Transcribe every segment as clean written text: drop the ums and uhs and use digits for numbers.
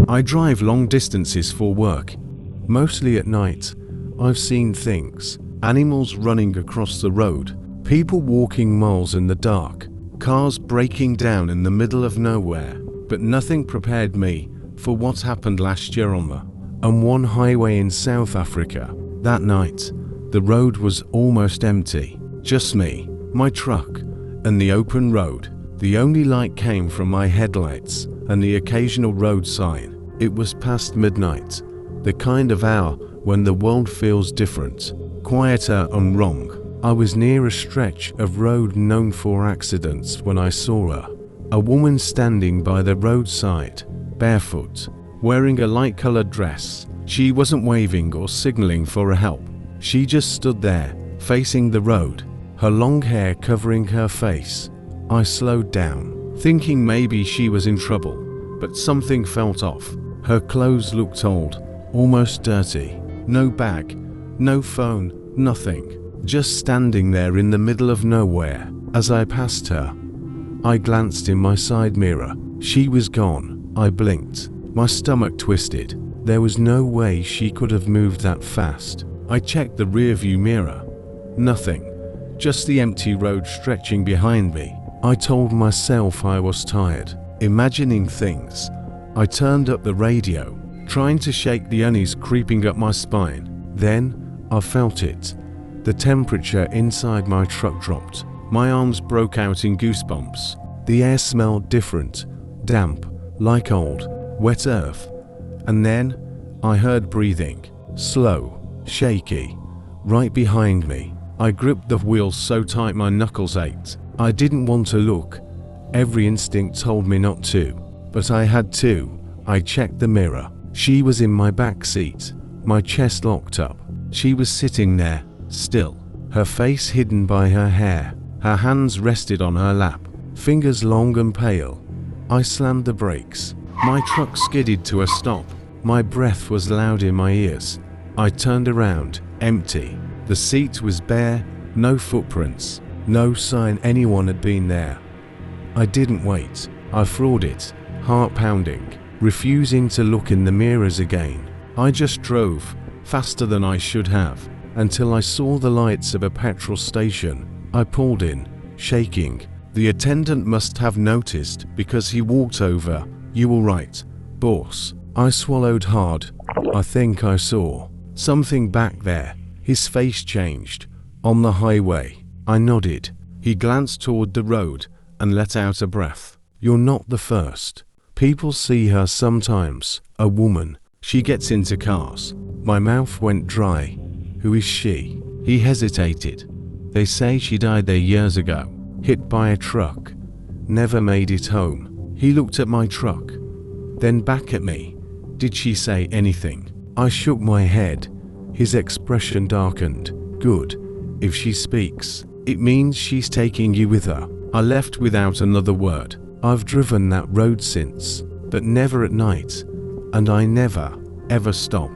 I drive long distances for work. Mostly at night. I've seen things. Animals running across the road. People walking miles in the dark. Cars breaking down in the middle of nowhere. But nothing prepared me for what happened last year on the M1 highway in South Africa. That night, the road was almost empty. Just me, my truck, and the open road. The only light came from my headlights and the occasional road sign. It was past midnight, the kind of hour when the world feels different, quieter and wrong. I was near a stretch of road known for accidents when I saw her. A woman standing by the roadside, barefoot, wearing a light-colored dress. She wasn't waving or signaling for help. She just stood there, facing the road, her long hair covering her face. I slowed down, thinking maybe she was in trouble, but something felt off. Her clothes looked old, almost dirty. No bag, no phone, nothing. Just standing there in the middle of nowhere. As I passed her, I glanced in my side mirror. She was gone. I blinked. My stomach twisted. There was no way she could have moved that fast. I checked the rearview mirror. Nothing. Just the empty road stretching behind me. I told myself I was tired, imagining things. I turned up the radio, trying to shake the unease creeping up my spine. Then, I felt it. The temperature inside my truck dropped. My arms broke out in goosebumps. The air smelled different, damp, like old, wet earth. And then, I heard breathing, slow, shaky, right behind me. I gripped the wheel so tight my knuckles ached. I didn't want to look. Every instinct told me not to, but I had to. I checked the mirror. She was in my back seat, my chest locked up. She was sitting there, still, her face hidden by her hair. Her hands rested on her lap, fingers long and pale. I slammed the brakes. My truck skidded to a stop. My breath was loud in my ears. I turned around, empty. The seat was bare, no footprints, no sign anyone had been there. I didn't wait. I floored it, heart pounding, refusing to look in the mirrors again. I just drove, faster than I should have, until I saw the lights of a petrol station. I pulled in, shaking. The attendant must have noticed because he walked over. "You all right, boss?" I swallowed hard. I think I saw something back there. His face changed. On the highway. I nodded. He glanced toward the road and let out a breath. "You're not the first. People see her sometimes. A woman. She gets into cars." My mouth went dry. "Who is she?" He hesitated. "They say she died there years ago. Hit by a truck. Never made it home." He looked at my truck, then back at me. "Did she say anything?" I shook my head. His expression darkened. "Good. If she speaks, it means she's taking you with her." I left without another word. I've driven that road since, but never at night, and I never, ever stop.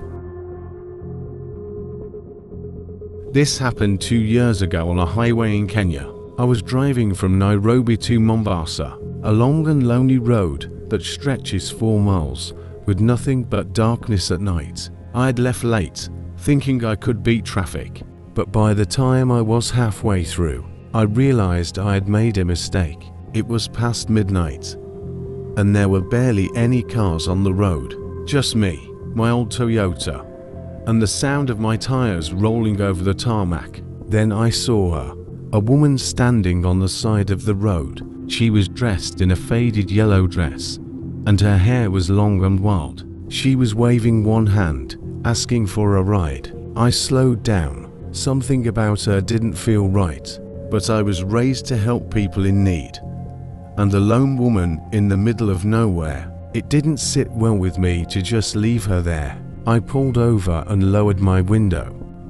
This happened 2 years ago on a highway in Kenya. I was driving from Nairobi to Mombasa, a long and lonely road that stretches 4 miles, with nothing but darkness at night. I had left late, thinking I could beat traffic, but by the time I was halfway through, I realized I had made a mistake. It was past midnight, and there were barely any cars on the road. Just me, my old Toyota, and the sound of my tires rolling over the tarmac. Then I saw her, a woman standing on the side of the road. She was dressed in a faded yellow dress, and her hair was long and wild. She was waving one hand, asking for a ride. I slowed down. Something about her didn't feel right, but I was raised to help people in need. And a lone woman in the middle of nowhere. It didn't sit well with me to just leave her there. I pulled over and lowered my window.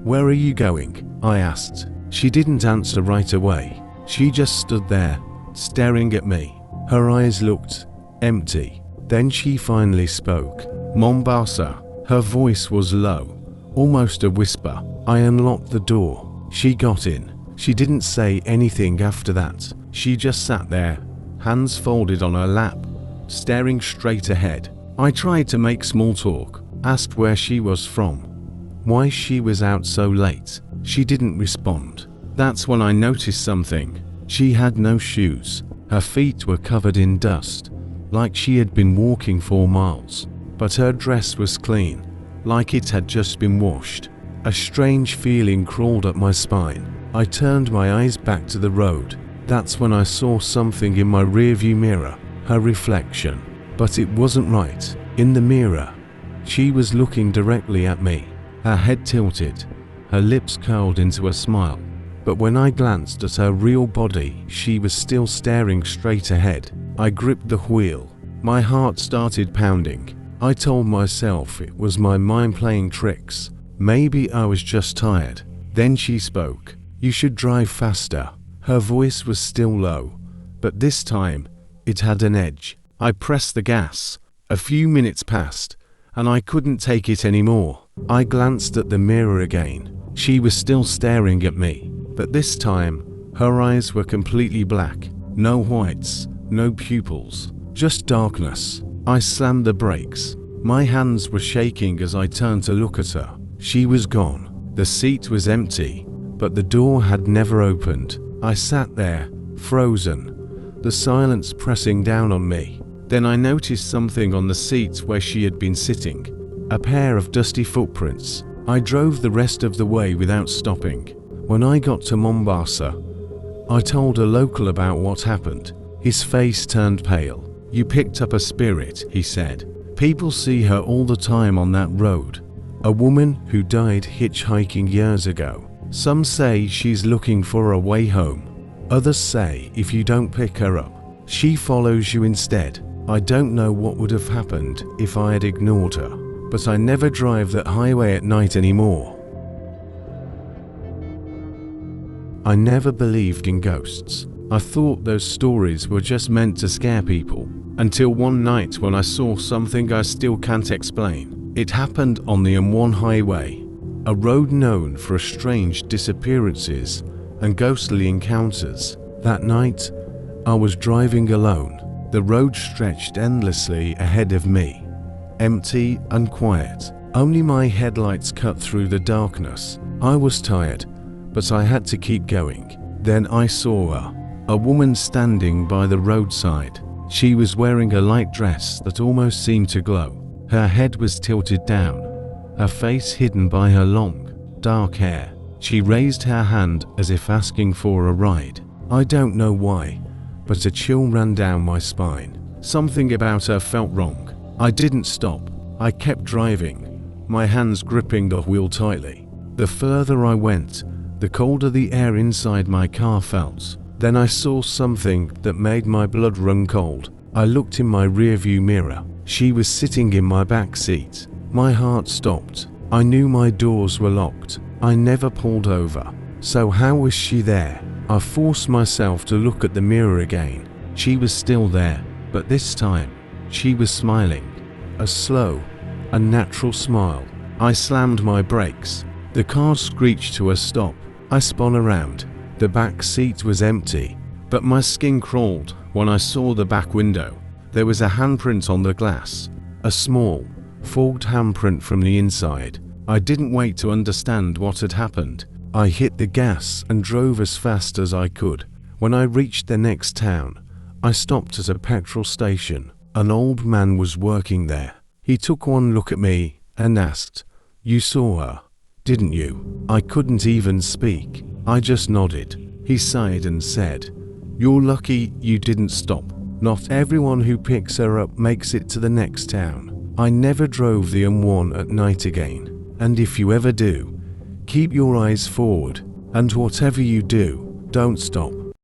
"Where are you going?" I asked. She didn't answer right away. She just stood there, staring at me. Her eyes looked empty. Then she finally spoke. "Mombasa." Her voice was low, almost a whisper. I unlocked the door. She got in. She didn't say anything after that. She just sat there, hands folded on her lap, staring straight ahead. I tried to make small talk, asked where she was from, why she was out so late. She didn't respond. That's when I noticed something. She had no shoes. Her feet were covered in dust, like she had been walking 4 miles. But her dress was clean, like it had just been washed. A strange feeling crawled up my spine. I turned my eyes back to the road. That's when I saw something in my rearview mirror, her reflection. But it wasn't right. In the mirror, she was looking directly at me, her head tilted, her lips curled into a smile. But when I glanced at her real body, she was still staring straight ahead. I gripped the wheel. My heart started pounding. I told myself it was my mind playing tricks. Maybe I was just tired. Then she spoke. "You should drive faster." Her voice was still low, but this time it had an edge. I pressed the gas. A few minutes passed, and I couldn't take it anymore. I glanced at the mirror again. She was still staring at me, but this time her eyes were completely black. No whites, no pupils, just darkness. I slammed the brakes. My hands were shaking as I turned to look at her. She was gone. The seat was empty, but the door had never opened. I sat there, frozen, the silence pressing down on me. Then I noticed something on the seat where she had been sitting. A pair of dusty footprints. I drove the rest of the way without stopping. When I got to Mombasa, I told a local about what happened. His face turned pale. "You picked up a spirit," he said. "People see her all the time on that road. A woman who died hitchhiking years ago. Some say she's looking for a way home. Others say if you don't pick her up, she follows you instead." I don't know what would have happened if I had ignored her, but I never drive that highway at night anymore. I never believed in ghosts. I thought those stories were just meant to scare people, until one night when I saw something I still can't explain. It happened on the M1 highway, a road known for strange disappearances and ghostly encounters. That night, I was driving alone. The road stretched endlessly ahead of me, empty and quiet. Only my headlights cut through the darkness. I was tired, but I had to keep going. Then I saw her, a woman standing by the roadside. She was wearing a light dress that almost seemed to glow. Her head was tilted down, her face hidden by her long, dark hair. She raised her hand as if asking for a ride. I don't know why, but a chill ran down my spine. Something about her felt wrong. I didn't stop. I kept driving, my hands gripping the wheel tightly. The further I went, the colder the air inside my car felt. Then I saw something that made my blood run cold. I looked in my rearview mirror. She was sitting in my back seat. My heart stopped. I knew my doors were locked. I never pulled over. So how was she there? I forced myself to look at the mirror again. She was still there, but this time, she was smiling. A slow, unnatural smile. I slammed my brakes. The car screeched to a stop. I spun around. The back seat was empty, but my skin crawled when I saw the back window. There was a handprint on the glass, a small, fogged handprint from the inside. I didn't wait to understand what had happened. I hit the gas and drove as fast as I could. When I reached the next town, I stopped at a petrol station. An old man was working there. He took one look at me and asked, "You saw her, didn't you?" I couldn't even speak. I just nodded. He sighed and said, "You're lucky you didn't stop. Not everyone who picks her up makes it to the next town." I never drove the M1 at night again. And if you ever do, keep your eyes forward, and whatever you do, don't stop.